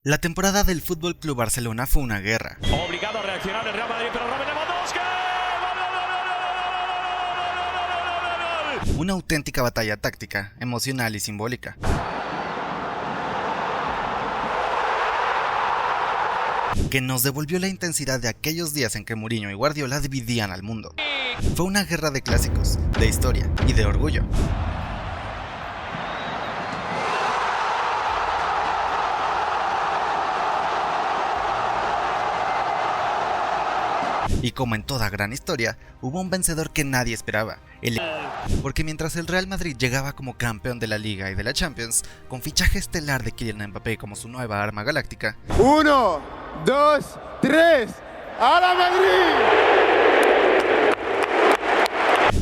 La temporada del Fútbol Club Barcelona fue una guerra. Obligado a reaccionar el Real Madrid, pero Robert Lewandowski. Una auténtica batalla táctica, emocional y simbólica. Que nos devolvió la intensidad de aquellos días en que Mourinho y Guardiola dividían al mundo. Fue una guerra de clásicos, de historia y de orgullo. Y como en toda gran historia, hubo un vencedor que nadie esperaba, porque mientras el Real Madrid llegaba como campeón de la Liga y de la Champions, con fichaje estelar de Kylian Mbappé como su nueva arma galáctica, 1, 2, 3, ¡a la Madrid!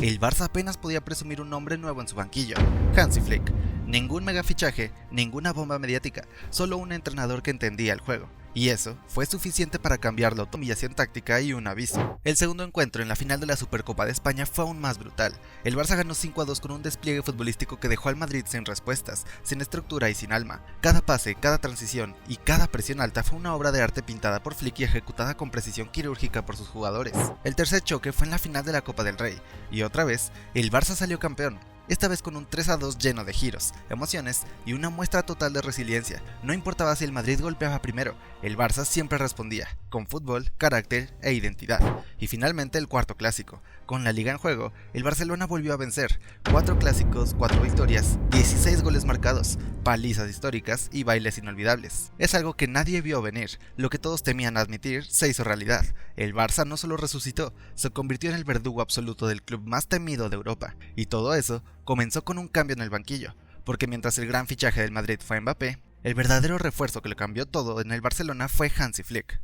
el Barça apenas podía presumir un nombre nuevo en su banquillo, Hansi Flick. Ningún mega fichaje, ninguna bomba mediática, solo un entrenador que entendía el juego. Y eso fue suficiente para cambiarlo todo, humillación táctica y un aviso. El segundo encuentro en la final de la Supercopa de España fue aún más brutal. El Barça ganó 5-2 con un despliegue futbolístico que dejó al Madrid sin respuestas, sin estructura y sin alma. Cada pase, cada transición y cada presión alta fue una obra de arte pintada por Flick y ejecutada con precisión quirúrgica por sus jugadores. El tercer choque fue en la final de la Copa del Rey, y otra vez, el Barça salió campeón. Esta vez con un 3-2 lleno de giros, emociones y una muestra total de resiliencia. No importaba si el Madrid golpeaba primero, el Barça siempre respondía, con fútbol, carácter e identidad. Y finalmente el cuarto clásico. Con la liga en juego, el Barcelona volvió a vencer. 4 clásicos, 4 victorias, 16 goles marcados, palizas históricas y bailes inolvidables. Es algo que nadie vio venir, lo que todos temían admitir se hizo realidad. El Barça no solo resucitó, se convirtió en el verdugo absoluto del club más temido de Europa. Y todo eso comenzó con un cambio en el banquillo, porque mientras el gran fichaje del Madrid fue Mbappé, el verdadero refuerzo que lo cambió todo en el Barcelona fue Hansi Flick.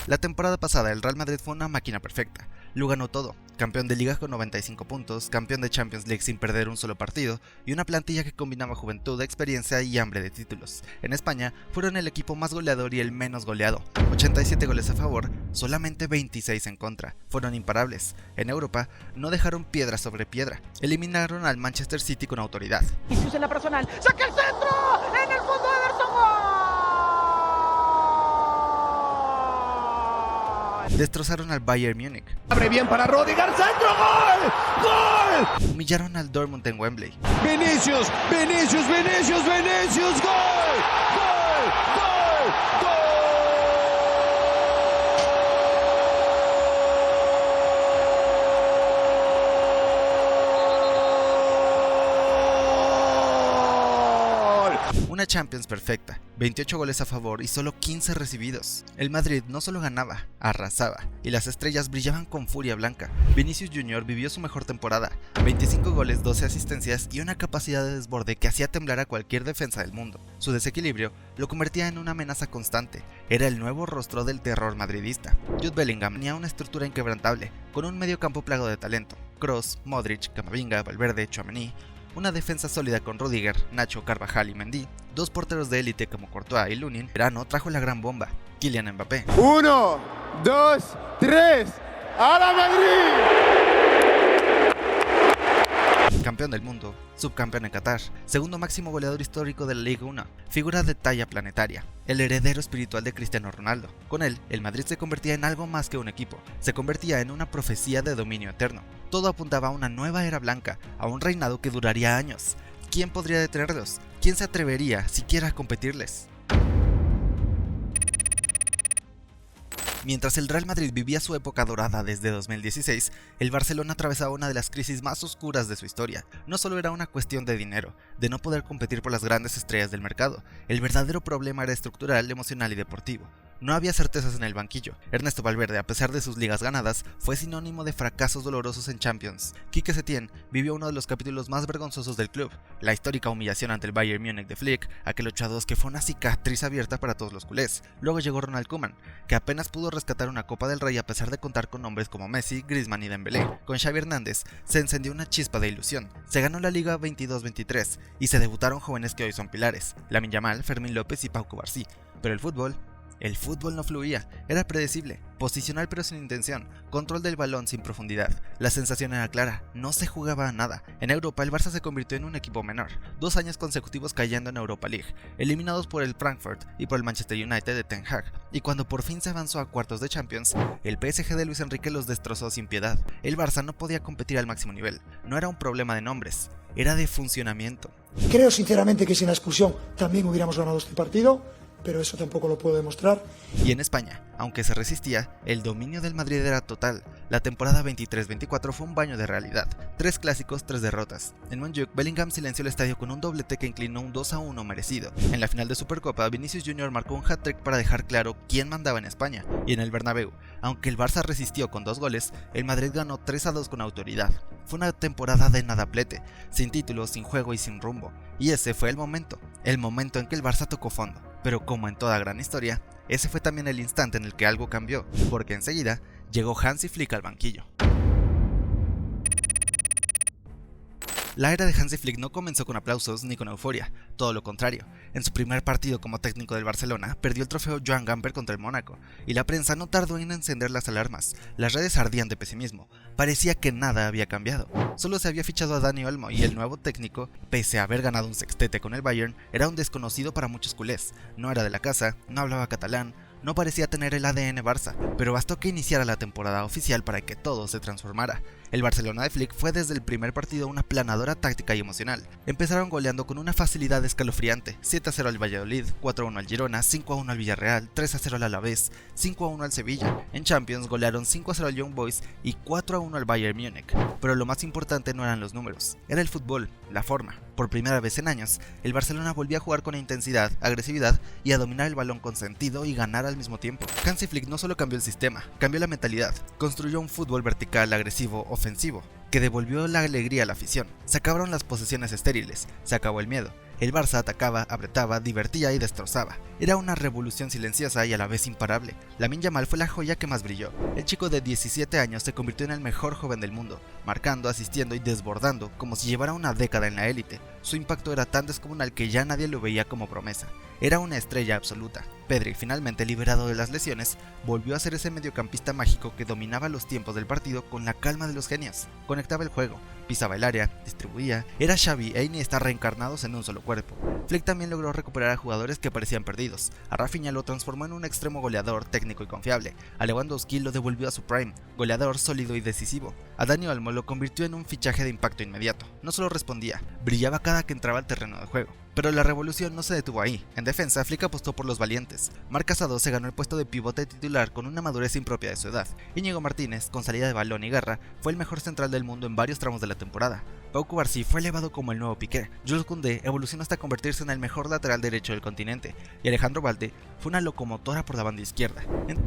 La temporada pasada el Real Madrid fue una máquina perfecta, lo ganó todo, campeón de Liga con 95 puntos, campeón de Champions League sin perder un solo partido y una plantilla que combinaba juventud, experiencia y hambre de títulos. En España fueron el equipo más goleador y el menos goleado, 87 goles a favor, solamente 26 en contra, fueron imparables. En Europa no dejaron piedra sobre piedra, eliminaron al Manchester City con autoridad. Vinicius en la personal, saca el centro, en el fondo Ederson, ¡gol! Destrozaron al Bayern Múnich. Abre bien para Rudiger, centro, gol, gol. Humillaron al Dortmund en Wembley. Vinicius, Vinicius, Vinicius, Vinicius, gol, gol, gol, gol. Una Champions perfecta, 28 goles a favor y solo 15 recibidos. El Madrid no solo ganaba, arrasaba, y las estrellas brillaban con furia blanca. Vinicius Jr. vivió su mejor temporada, 25 goles, 12 asistencias y una capacidad de desborde que hacía temblar a cualquier defensa del mundo. Su desequilibrio lo convertía en una amenaza constante, era el nuevo rostro del terror madridista. Jude Bellingham tenía una estructura inquebrantable, con un medio campo plagado de talento. Kroos, Modric, Camavinga, Valverde, Tchouaméni, una defensa sólida con Rudiger, Nacho, Carvajal y Mendy, 2 porteros de élite como Courtois y Lunin. Verano trajo la gran bomba, Kylian Mbappé. 1, 2, 3, ¡a la Madrid! Campeón del mundo, subcampeón en Qatar, segundo máximo goleador histórico de la Liga 1, figura de talla planetaria, el heredero espiritual de Cristiano Ronaldo. Con él, el Madrid se convertía en algo más que un equipo, se convertía en una profecía de dominio eterno. Todo apuntaba a una nueva era blanca, a un reinado que duraría años. ¿Quién podría detenerlos? ¿Quién se atrevería siquiera a competirles? Mientras el Real Madrid vivía su época dorada desde 2016, el Barcelona atravesaba una de las crisis más oscuras de su historia. No solo era una cuestión de dinero, de no poder competir por las grandes estrellas del mercado, el verdadero problema era estructural, emocional y deportivo. No había certezas en el banquillo. Ernesto Valverde, a pesar de sus ligas ganadas, fue sinónimo de fracasos dolorosos en Champions. Quique Setién vivió uno de los capítulos más vergonzosos del club, la histórica humillación ante el Bayern Múnich de Flick, aquel 8-2 que fue una cicatriz abierta para todos los culés. Luego llegó Ronald Koeman, que apenas pudo rescatar una Copa del Rey a pesar de contar con nombres como Messi, Griezmann y Dembélé. Con Xavi Hernández se encendió una chispa de ilusión. Se ganó la Liga 22-23 y se debutaron jóvenes que hoy son pilares, Lamine Yamal, Fermín López y Pau Cubarsí. Pero el fútbol El fútbol no fluía, era predecible, posicional pero sin intención, control del balón sin profundidad. La sensación era clara, no se jugaba a nada. En Europa el Barça se convirtió en un equipo menor, 2 años consecutivos cayendo en Europa League, eliminados por el Frankfurt y por el Manchester United de Ten Hag, y cuando por fin se avanzó a cuartos de Champions, el PSG de Luis Enrique los destrozó sin piedad. El Barça no podía competir al máximo nivel, no era un problema de nombres, era de funcionamiento. Creo sinceramente que sin la expulsión también hubiéramos ganado este partido, pero eso tampoco lo puedo demostrar. Y en España, aunque se resistía, el dominio del Madrid era total. La temporada 23-24 fue un baño de realidad. 3 clásicos, 3 derrotas. En Montjuic, Bellingham silenció el estadio con un doblete que inclinó un 2-1 merecido. En la final de Supercopa, Vinicius Jr. marcó un hat-trick para dejar claro quién mandaba en España. Y en el Bernabéu, aunque el Barça resistió con 2 goles, el Madrid ganó 3-2 con autoridad. Fue una temporada de nadaplete, sin títulos, sin juego y sin rumbo. Y ese fue el momento en que el Barça tocó fondo. Pero como en toda gran historia, ese fue también el instante en el que algo cambió, porque enseguida llegó Hansi Flick al banquillo. La era de Hansi Flick no comenzó con aplausos ni con euforia, todo lo contrario. En su primer partido como técnico del Barcelona, perdió el trofeo Joan Gamper contra el Mónaco, y la prensa no tardó en encender las alarmas. Las redes ardían de pesimismo, parecía que nada había cambiado. Solo se había fichado a Dani Olmo y el nuevo técnico, pese a haber ganado un sextete con el Bayern, era un desconocido para muchos culés. No era de la casa, no hablaba catalán, no parecía tener el ADN Barça, pero bastó que iniciara la temporada oficial para que todo se transformara. El Barcelona de Flick fue desde el primer partido una planadora táctica y emocional. Empezaron goleando con una facilidad escalofriante, 7-0 al Valladolid, 4-1 al Girona, 5-1 al Villarreal, 3-0 al Alavés, 5-1 al Sevilla. En Champions golearon 5-0 al Young Boys y 4-1 al Bayern Múnich. Pero lo más importante no eran los números, era el fútbol, la forma. Por primera vez en años, el Barcelona volvió a jugar con intensidad, agresividad y a dominar el balón con sentido y ganar al mismo tiempo. Hansi Flick no solo cambió el sistema, cambió la mentalidad, construyó un fútbol vertical, agresivo, ofensivo, que devolvió la alegría a la afición. Se acabaron las posesiones estériles, se acabó el miedo. El Barça atacaba, apretaba, divertía y destrozaba. Era una revolución silenciosa y a la vez imparable. Lamine Yamal fue la joya que más brilló. El chico de 17 años se convirtió en el mejor joven del mundo, marcando, asistiendo y desbordando como si llevara una década en la élite. Su impacto era tan descomunal que ya nadie lo veía como promesa. Era una estrella absoluta. Pedri, finalmente liberado de las lesiones, volvió a ser ese mediocampista mágico que dominaba los tiempos del partido con la calma de los genios. Conectaba el juego, pisaba el área, distribuía. Era Xavi e Iniesta reencarnados en un solo cuerpo. Flick también logró recuperar a jugadores que parecían perdidos. A Rafinha lo transformó en un extremo goleador, técnico y confiable. A Lewandowski lo devolvió a su prime, goleador sólido y decisivo. A Dani Olmo lo convirtió en un fichaje de impacto inmediato. No solo respondía, brillaba cada que entraba al terreno de juego. Pero la revolución no se detuvo ahí. En defensa, Flick apostó por los valientes. Marc Casado se ganó el puesto de pivote titular con una madurez impropia de su edad. Íñigo Martínez, con salida de balón y garra, fue el mejor central del mundo en varios tramos de la temporada. Pau Cubarsí fue elevado como el nuevo Piqué. Jules Koundé evolucionó hasta convertirse en el mejor lateral derecho del continente. Y Alejandro Balde fue una locomotora por la banda izquierda.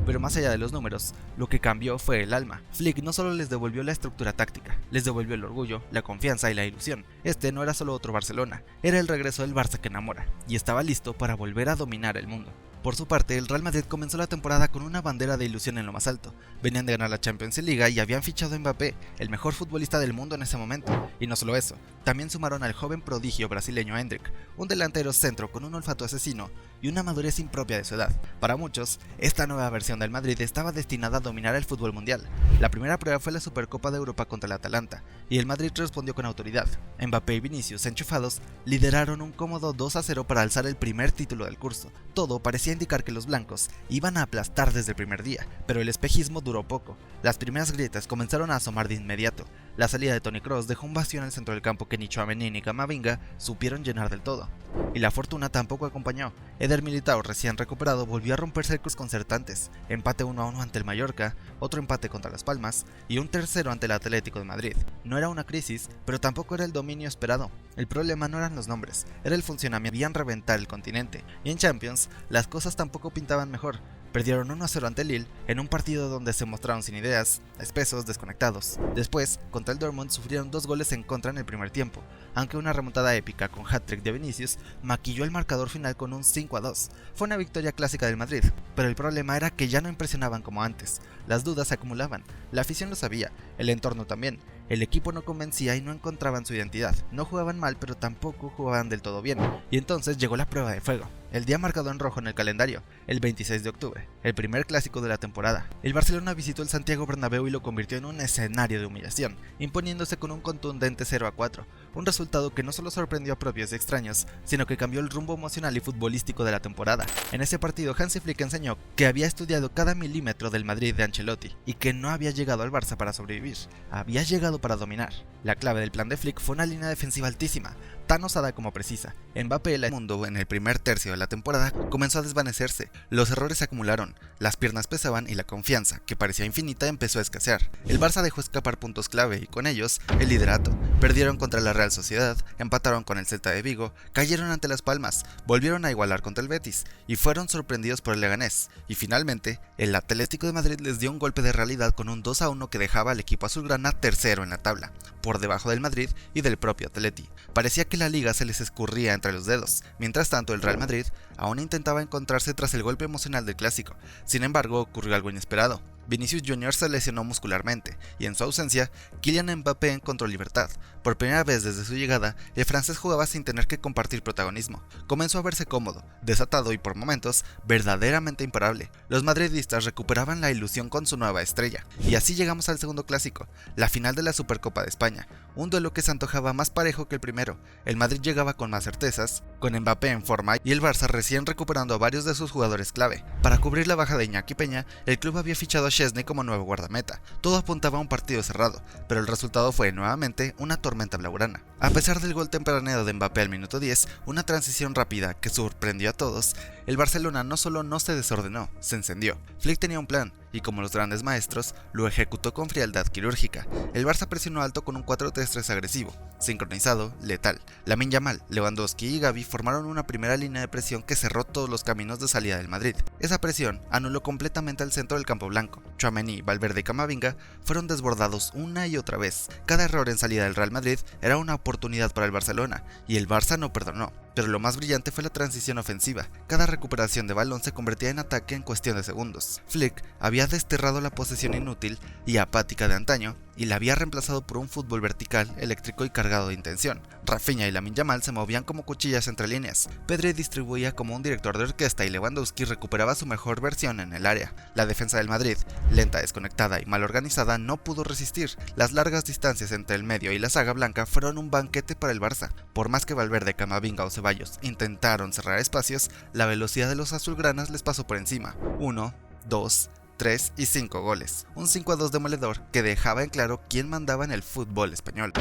Pero más allá de los números, lo que cambió fue el alma. Flick no solo les devolvió la estructura táctica, les devolvió el orgullo, la confianza y la ilusión. Este no era solo otro Barcelona, era el regreso del Barça que enamora, y estaba listo para volver a dominar el mundo. Por su parte, el Real Madrid comenzó la temporada con una bandera de ilusión en lo más alto. Venían de ganar la Champions League y habían fichado a Mbappé, el mejor futbolista del mundo en ese momento. Y no solo eso, también sumaron al joven prodigio brasileño Endrick, un delantero centro con un olfato asesino y una madurez impropia de su edad. Para muchos, esta nueva versión del Madrid estaba destinada a dominar el fútbol mundial. La primera prueba fue la Supercopa de Europa contra el Atalanta, y el Madrid respondió con autoridad. Mbappé y Vinicius, enchufados, lideraron un cómodo 2-0 para alzar el primer título del curso. Todo parecía indicar que los blancos iban a aplastar desde el primer día, pero el espejismo duró poco. Las primeras grietas comenzaron a asomar de inmediato. La salida de Toni Kroos dejó un vacío en el centro del campo que ni Tchouaméni ni Camavinga supieron llenar del todo. Y la fortuna tampoco acompañó. Eder Militao, recién recuperado, volvió a romper cercos concertantes. Empate 1-1 ante el Mallorca, otro empate contra Las Palmas y un tercero ante el Atlético de Madrid. No era una crisis, pero tampoco era el dominio esperado. El problema no eran los nombres, era el funcionamiento. Debían reventar el continente. Y en Champions, las cosas tampoco pintaban mejor. Perdieron 1-0 ante Lille en un partido donde se mostraron sin ideas, espesos, desconectados. Después, contra el Dortmund sufrieron 2 goles en contra en el primer tiempo, aunque una remontada épica con hat-trick de Vinicius maquilló el marcador final con un 5-2. Fue una victoria clásica del Madrid, pero el problema era que ya no impresionaban como antes. Las dudas se acumulaban, la afición lo sabía, el entorno también. El equipo no convencía y no encontraban su identidad. No jugaban mal, pero tampoco jugaban del todo bien. Y entonces llegó la prueba de fuego. el día marcado en rojo en el calendario, el 26 de octubre, el primer clásico de la temporada. El Barcelona visitó el Santiago Bernabéu y lo convirtió en un escenario de humillación, imponiéndose con un contundente 0-4, un resultado que no solo sorprendió a propios y extraños, sino que cambió el rumbo emocional y futbolístico de la temporada. En ese partido, Hansi Flick enseñó que había estudiado cada milímetro del Madrid de Ancelotti y que no había llegado al Barça para sobrevivir, había llegado para dominar. La clave del plan de Flick fue una línea defensiva altísima, tan osada como precisa. Mbappé, el mundo en el primer tercio de la temporada, comenzó a desvanecerse, los errores se acumularon, las piernas pesaban y la confianza, que parecía infinita, empezó a escasear. El Barça dejó escapar puntos clave y con ellos, el liderato. Perdieron contra la Real Sociedad, empataron con el Celta de Vigo, cayeron ante Las Palmas, volvieron a igualar contra el Betis y fueron sorprendidos por el Leganés. Y finalmente, el Atlético de Madrid les dio un golpe de realidad con un 2-1 que dejaba al equipo azulgrana tercero en la tabla, por debajo del Madrid y del propio Atleti. Parecía que la liga se les escurría entre los dedos. Mientras tanto, el Real Madrid aún intentaba encontrarse tras el golpe emocional del clásico. Sin embargo, ocurrió algo inesperado. Vinicius Jr. se lesionó muscularmente, y en su ausencia, Kylian Mbappé encontró libertad. Por primera vez desde su llegada, el francés jugaba sin tener que compartir protagonismo. Comenzó a verse cómodo, desatado y por momentos, verdaderamente imparable. Los madridistas recuperaban la ilusión con su nueva estrella. Y así llegamos al segundo clásico, la final de la Supercopa de España, un duelo que se antojaba más parejo que el primero. El Madrid llegaba con más certezas, con Mbappé en forma y el Barça recién recuperando a varios de sus jugadores clave. Para cubrir la baja de Iñaki Peña, el club había fichado a Szczesny como nuevo guardameta. Todo apuntaba a un partido cerrado, pero el resultado fue nuevamente una tormenta blaugrana. A pesar del gol tempranero de Mbappé al minuto 10, una transición rápida que sorprendió a todos, el Barcelona no solo no se desordenó, se encendió. Flick tenía un plan, y como los grandes maestros, lo ejecutó con frialdad quirúrgica. El Barça presionó alto con un 4-3-3 agresivo, sincronizado, letal. Lamine Yamal, Lewandowski y Gavi formaron una primera línea de presión que cerró todos los caminos de salida del Madrid. Esa presión anuló completamente al centro del campo blanco. Tchouaméni, Valverde y Camavinga fueron desbordados una y otra vez. Cada error en salida del Real Madrid era una oportunidad para el Barcelona, y el Barça no perdonó. Pero lo más brillante fue la transición ofensiva. Cada recuperación de balón se convertía en ataque en cuestión de segundos. Flick había desterrado la posesión inútil y apática de antaño y la había reemplazado por un fútbol vertical, eléctrico y cargado de intención. Rafinha y Lamine Yamal se movían como cuchillas entre líneas. Pedri distribuía como un director de orquesta y Lewandowski recuperaba su mejor versión en el área. La defensa del Madrid, lenta, desconectada y mal organizada, no pudo resistir. Las largas distancias entre el medio y la saga blanca fueron un banquete para el Barça. Por más que Valverde, Camavinga o Ceballos intentaron cerrar espacios, la velocidad de los azulgranas les pasó por encima. 1, 2, 3 y 5 goles. Un 5-2 demoledor que dejaba en claro quién mandaba en el fútbol español.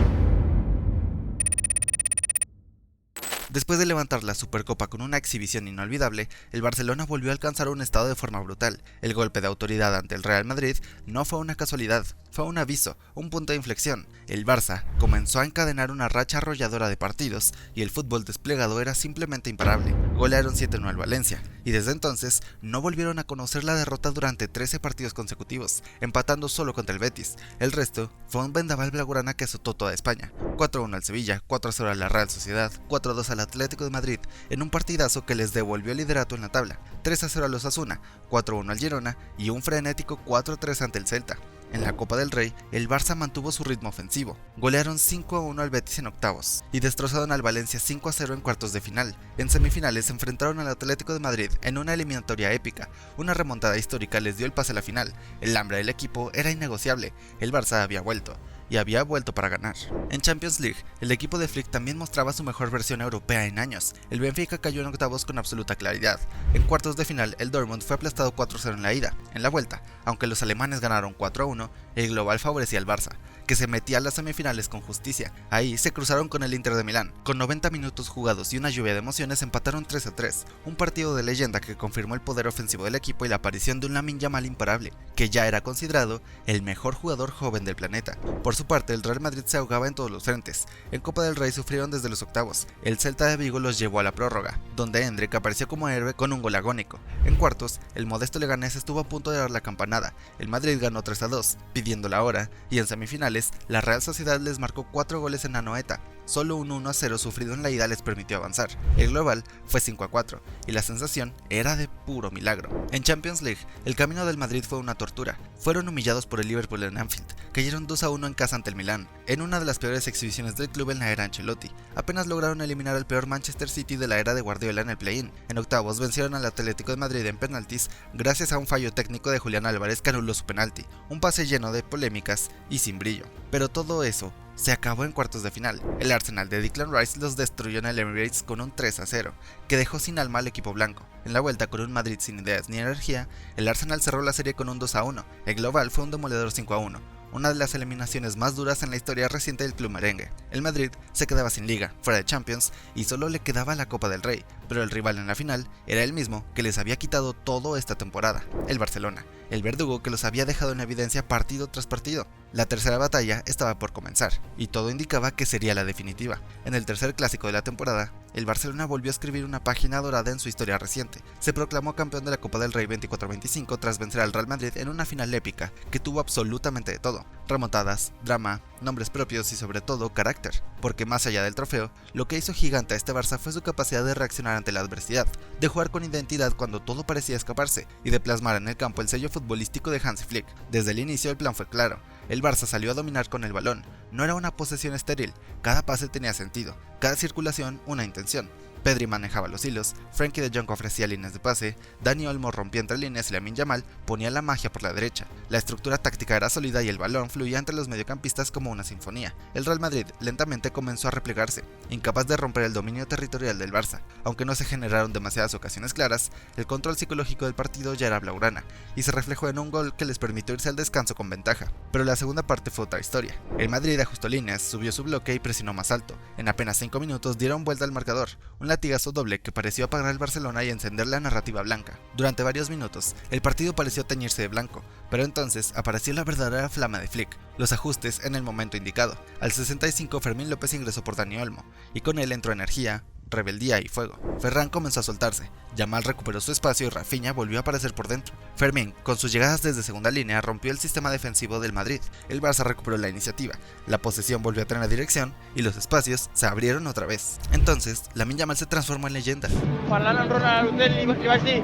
Después de levantar la Supercopa con una exhibición inolvidable, el Barcelona volvió a alcanzar un estado de forma brutal. El golpe de autoridad ante el Real Madrid no fue una casualidad, fue un aviso, un punto de inflexión. El Barça comenzó a encadenar una racha arrolladora de partidos y el fútbol desplegado era simplemente imparable. Golearon 7-1 al Valencia y desde entonces no volvieron a conocer la derrota durante 13 partidos consecutivos, empatando solo contra el Betis. El resto fue un vendaval blaugrana que azotó toda España. 4-1 al Sevilla, 4-0 a la Real Sociedad, 4-2 al Atlético de Madrid en un partidazo que les devolvió el liderato en la tabla, 3-0 a los Osasuna, 4-1 al Girona y un frenético 4-3 ante el Celta. En la Copa del Rey, el Barça mantuvo su ritmo ofensivo, golearon 5-1 al Betis en octavos y destrozaron al Valencia 5-0 en cuartos de final. En semifinales se enfrentaron al Atlético de Madrid en una eliminatoria épica, una remontada histórica les dio el pase a la final. El hambre del equipo era innegociable, el Barça había vuelto. Y había vuelto para ganar. En Champions League, el equipo de Flick también mostraba su mejor versión europea en años. El Benfica cayó en octavos con absoluta claridad. En cuartos de final, el Dortmund fue aplastado 4-0 en la ida. En la vuelta, aunque los alemanes ganaron 4-1, el global favorecía al Barça, que se metía a las semifinales con justicia. Ahí se cruzaron con el Inter de Milán. Con 90 minutos jugados y una lluvia de emociones empataron 3-3. Un partido de leyenda que confirmó el poder ofensivo del equipo y la aparición de un Lamine Yamal imparable, que ya era considerado el mejor jugador joven del planeta. Por su parte, el Real Madrid se ahogaba en todos los frentes. En Copa del Rey sufrieron desde los octavos. El Celta de Vigo los llevó a la prórroga, donde Endrick apareció como héroe con un gol agónico. En cuartos, el modesto Leganés estuvo a punto de dar la campanada. El Madrid ganó 3-2, pidiendo la hora, y en semifinales, la Real Sociedad les marcó 4 goles en Anoeta. Solo un 1-0 sufrido en la ida les permitió avanzar. El global fue 5-4 y la sensación era de puro milagro. En Champions League, el camino del Madrid fue una tortura. fueron humillados por el Liverpool en Anfield, cayeron 2-1 en casa ante el Milán, en una de las peores exhibiciones del club en la era Ancelotti. Apenas lograron eliminar al peor Manchester City de la era de Guardiola en el play-in. En octavos vencieron al Atlético de Madrid en penaltis gracias a un fallo técnico de Julián Álvarez que anuló su penalti, un pase lleno de polémicas y sin brillo. Pero todo eso se acabó en cuartos de final. El Arsenal de Declan Rice los destruyó en el Emirates con un 3-0, que dejó sin alma al equipo blanco. En la vuelta, con un Madrid sin ideas ni energía, el Arsenal cerró la serie con un 2-1. El global fue un demoledor 5-1, una de las eliminaciones más duras en la historia reciente del club merengue. El Madrid se quedaba sin liga, fuera de Champions, y solo le quedaba la Copa del Rey, pero el rival en la final era el mismo que les había quitado todo esta temporada, el Barcelona, el verdugo que los había dejado en evidencia partido tras partido. La tercera batalla estaba por comenzar, y todo indicaba que sería la definitiva. En el tercer clásico de la temporada, el Barcelona volvió a escribir una página dorada en su historia reciente. Se proclamó campeón de la Copa del Rey 24-25 tras vencer al Real Madrid en una final épica que tuvo absolutamente de todo: remontadas, drama, nombres propios y sobre todo carácter. Porque más allá del trofeo, lo que hizo gigante a este Barça fue su capacidad de reaccionar ante la adversidad, de jugar con identidad cuando todo parecía escaparse y de plasmar en el campo el sello futbolístico de Hansi Flick. Desde el inicio el plan fue claro: el Barça salió a dominar con el balón. No era una posesión estéril, cada pase tenía sentido, cada circulación una intención. Pedri manejaba los hilos, Frenkie de Jong ofrecía líneas de pase, Dani Olmo rompía entre líneas y Lamine Yamal ponía la magia por la derecha. La estructura táctica era sólida y el balón fluía entre los mediocampistas como una sinfonía. El Real Madrid lentamente comenzó a replegarse, incapaz de romper el dominio territorial del Barça. Aunque no se generaron demasiadas ocasiones claras, el control psicológico del partido ya era blaugrana, y se reflejó en un gol que les permitió irse al descanso con ventaja. Pero la segunda parte fue otra historia. El Madrid ajustó líneas, subió su bloque y presionó más alto. En apenas 5 minutos dieron vuelta al marcador, un latigazo doble que pareció apagar al Barcelona y encender la narrativa blanca. Durante varios minutos, el partido pareció teñirse de blanco, pero entonces apareció la verdadera flama de Flick, los ajustes en el momento indicado. Al 65 Fermín López ingresó por Dani Olmo, y con él entró energía, rebeldía y fuego. Ferran comenzó a soltarse, Yamal recuperó su espacio y Rafinha volvió a aparecer por dentro. Fermín, con sus llegadas desde segunda línea, rompió el sistema defensivo del Madrid. El Barça recuperó la iniciativa, la posesión volvió a tener dirección y los espacios se abrieron otra vez. Entonces, Lamine Yamal se transformó en leyenda. Parlant amb Ronald Artelli li vaig dir: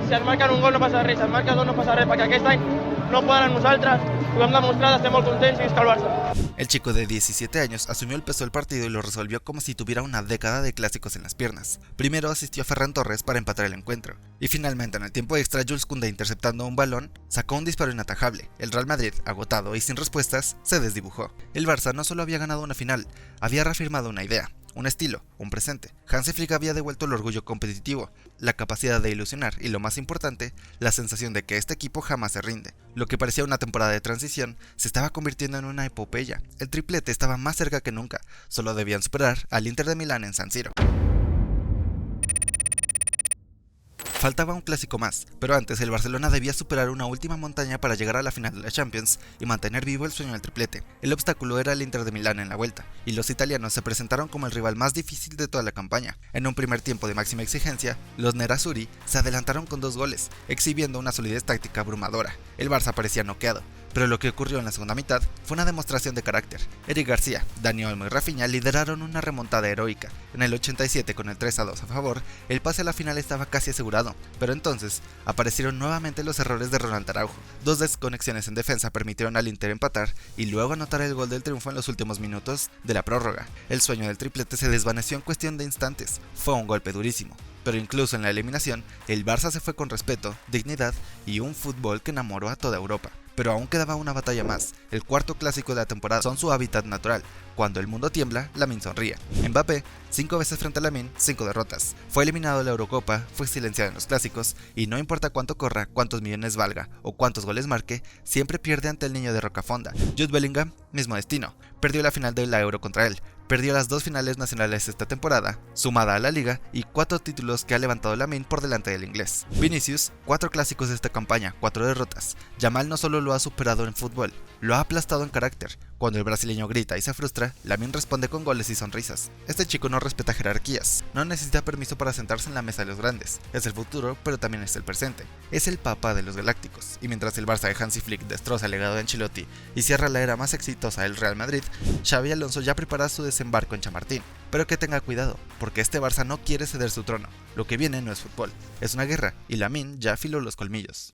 si ens marquen un gol no passa res, si ens marquen dos no passa res, perquè aquest any no poden amb nosaltres, ho hem demostrat, estem molt contents i visca el Barça. El chico de 17 años asumió el peso del partido y lo resolvió como si tuviera una década de clásicos en las piernas. Primero asistió a Ferran Torres para empatar el encuentro, y finalmente en el tiempo extra Jules Koundé, interceptando un balón, sacó un disparo inatajable. El Real Madrid, agotado y sin respuestas, se desdibujó. El Barça no solo había ganado una final, había reafirmado una idea, un estilo, un presente. Hansi Flick había devuelto el orgullo competitivo, la capacidad de ilusionar y, lo más importante, la sensación de que este equipo jamás se rinde. Lo que parecía una temporada de transición se estaba convirtiendo en una epopeya. El triplete estaba más cerca que nunca, solo debían superar al Inter de Milán en San Siro. Faltaba un clásico más, pero antes el Barcelona debía superar una última montaña para llegar a la final de la Champions y mantener vivo el sueño del triplete. El obstáculo era el Inter de Milán en la vuelta, y los italianos se presentaron como el rival más difícil de toda la campaña. En un primer tiempo de máxima exigencia, los nerazzurri se adelantaron con 2 goles, exhibiendo una solidez táctica abrumadora. El Barça parecía noqueado, pero lo que ocurrió en la segunda mitad fue una demostración de carácter. Eric García, Dani Olmo y Rafinha lideraron una remontada heroica. En el 87, con el 3-2 a favor, el pase a la final estaba casi asegurado, pero entonces aparecieron nuevamente los errores de Ronald Araujo. 2 desconexiones en defensa permitieron al Inter empatar y luego anotar el gol del triunfo en los últimos minutos de la prórroga. El sueño del triplete se desvaneció en cuestión de instantes. Fue un golpe durísimo, pero incluso en la eliminación, el Barça se fue con respeto, dignidad y un fútbol que enamoró a toda Europa. Pero aún quedaba una batalla más. El cuarto clásico de la temporada son su hábitat natural. Cuando el mundo tiembla, Lamine sonríe. Mbappé, 5 veces frente a Lamine, 5 derrotas. Fue eliminado de la Eurocopa, fue silenciado en los clásicos, y no importa cuánto corra, cuántos millones valga o cuántos goles marque, siempre pierde ante el niño de Rocafonda. Jude Bellingham, mismo destino. Perdió la final de la Euro contra él. Perdió las 2 finales nacionales esta temporada, sumada a la Liga, y 4 títulos que ha levantado Lamine por delante del inglés. Vinicius, 4 clásicos de esta campaña, 4 derrotas. Yamal no solo lo ha superado en fútbol, lo ha aplastado en carácter. Cuando el brasileño grita y se frustra, Lamine responde con goles y sonrisas. Este chico no respeta jerarquías, no necesita permiso para sentarse en la mesa de los grandes. Es el futuro, pero también es el presente. Es el papá de los galácticos. Y mientras el Barça de Hansi Flick destroza el legado de Ancelotti y cierra la era más exitosa del Real Madrid, Xabi Alonso ya prepara su desembarco en Chamartín. Pero que tenga cuidado, porque este Barça no quiere ceder su trono. Lo que viene no es fútbol, es una guerra, y Lamine ya afiló los colmillos.